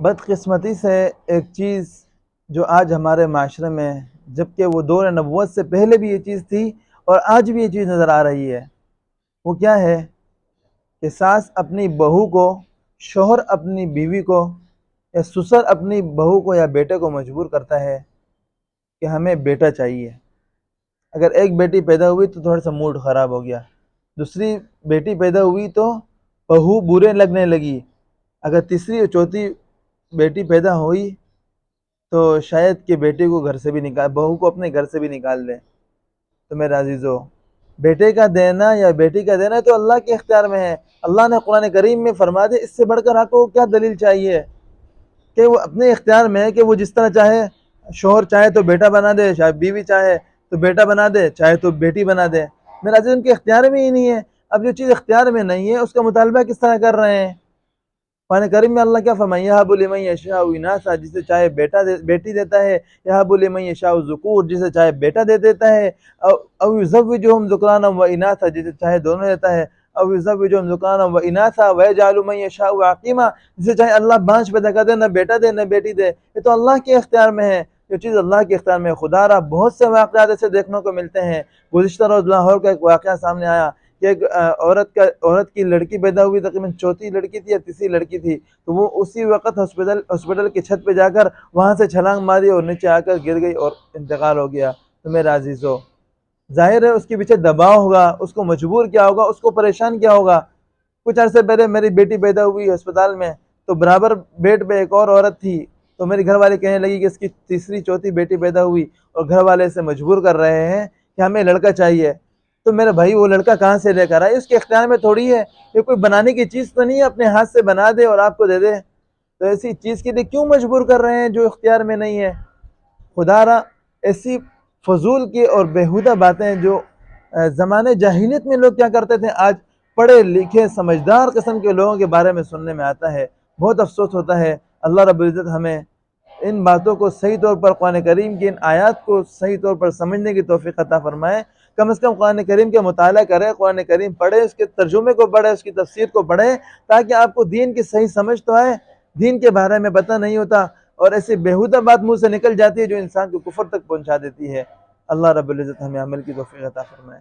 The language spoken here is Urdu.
بدقسمتی سے ایک چیز جو آج ہمارے معاشرے میں، جبکہ وہ دور نبوت سے پہلے بھی یہ چیز تھی اور آج بھی یہ چیز نظر آ رہی ہے، وہ کیا ہے کہ ساس اپنی بہو کو، شوہر اپنی بیوی کو، یا سسر اپنی بہو کو یا بیٹے کو مجبور کرتا ہے کہ ہمیں بیٹا چاہیے۔ اگر ایک بیٹی پیدا ہوئی تو تھوڑا سا موڈ خراب ہو گیا، دوسری بیٹی پیدا ہوئی تو بہو برے لگنے لگی، اگر تیسری اور چوتھی بیٹی پیدا ہوئی تو شاید کہ بیٹے کو گھر سے بھی نکال، بہو کو اپنے گھر سے بھی نکال دیں۔ تو میرے عزیزو، بیٹے کا دینا یا بیٹی کا دینا تو اللہ کے اختیار میں ہے۔ اللہ نے قرآن کریم میں فرما دے، اس سے بڑھ کر آپ کو کیا دلیل چاہیے کہ وہ اپنے اختیار میں ہے کہ وہ جس طرح چاہے، شوہر چاہے تو بیٹا بنا دے، شاید بیوی چاہے تو بیٹا بنا دے، چاہے تو بیٹی بنا دے۔ میرا عزیز، ان کے اختیار میں ہی نہیں ہے۔ اب جو چیز اختیار میں نہیں ہے اس کا مطالبہ کس طرح کر رہے ہیں؟ قرآن کریم میں اللہ کیا فرمائے؟ یَهَبُ لِمَن يَشَاءُ إِنَاثًا، جسے چاہے بیٹی دیتا ہے، یَهَبُ لِمَن يَشَاءُ الذُّكُورَ، جسے چاہے بیٹا دے دیتا ہے، أَوْ يُزَوِّجُهُمْ ذُكْرَانًا وَإِنَاثًا، جسے چاہے دونوں دیتا ہے، أَوْ يُزَوِّجُهُمْ ذُكْرَانًا وَإِنَاثًا وَيَجْعَلُ مَن يَشَاءُ عَقِيمًا، جسے چاہے اللہ بانجھ پیدا کر دے، نہ بیٹا دے نہ بیٹی دے۔ یہ تو اللہ کے اختیار میں ہے، جو چیز اللہ کے اختیار میں ہے۔ خدا را بہت سے واقعات ایسے دیکھنے کو ملتے ہیں۔ گزشتہ روز لاہور کا ایک واقعہ سامنے آیا کہ ایک عورت کی لڑکی پیدا ہوئی، تقریباً چوتھی لڑکی تھی یا تیسری لڑکی تھی، تو وہ اسی وقت ہاسپٹل کی چھت پہ جا کر وہاں سے چھلانگ ماری اور نیچے آ کر گر گئی اور انتقال ہو گیا۔ تو میرے عزیزو، ظاہر ہے اس کے پیچھے دباؤ ہوگا، اس کو مجبور کیا ہوگا، اس کو پریشان کیا ہوگا۔ کچھ عرصے پہلے میری بیٹی پیدا ہوئی ہسپتال میں، تو برابر بیڈ پہ ایک اور عورت تھی، تو میری گھر والے کہنے لگی کہ اس کی تیسری چوتھی بیٹی پیدا ہوئی اور گھر والے اسے مجبور کر رہے ہیں کہ ہمیں لڑکا چاہیے۔ تو میرے بھائی، وہ لڑکا کہاں سے لے کر آئے؟ اس کے اختیار میں تھوڑی ہے، یہ کوئی بنانے کی چیز تو نہیں ہے اپنے ہاتھ سے بنا دے اور آپ کو دے دے۔ تو ایسی چیز کے لیے کیوں مجبور کر رہے ہیں جو اختیار میں نہیں ہے؟ خدا را ایسی فضول کی اور بیہودہ باتیں جو زمانے جاہلیت میں لوگ کیا کرتے تھے، آج پڑھے لکھے سمجھدار قسم کے لوگوں کے بارے میں سننے میں آتا ہے۔ بہت افسوس ہوتا ہے۔ اللہ رب العزت ہمیں ان باتوں کو صحیح طور پر، قرآن کریم کی ان آیات کو صحیح طور پر سمجھنے کی توفیق عطا فرمائے۔ کم از کم قرآن کریم کا مطالعہ کرے، قرآن کریم پڑھے، اس کے ترجمے کو پڑھے، اس کی تفسیر کو پڑھے، تاکہ آپ کو دین کی صحیح سمجھ تو آئے۔ دین کے بارے میں پتہ نہیں ہوتا اور ایسی بیہودہ بات منہ سے نکل جاتی ہے جو انسان کو کفر تک پہنچا دیتی ہے۔ اللہ رب العزت ہمیں عمل کی توفیق عطا فرمائے۔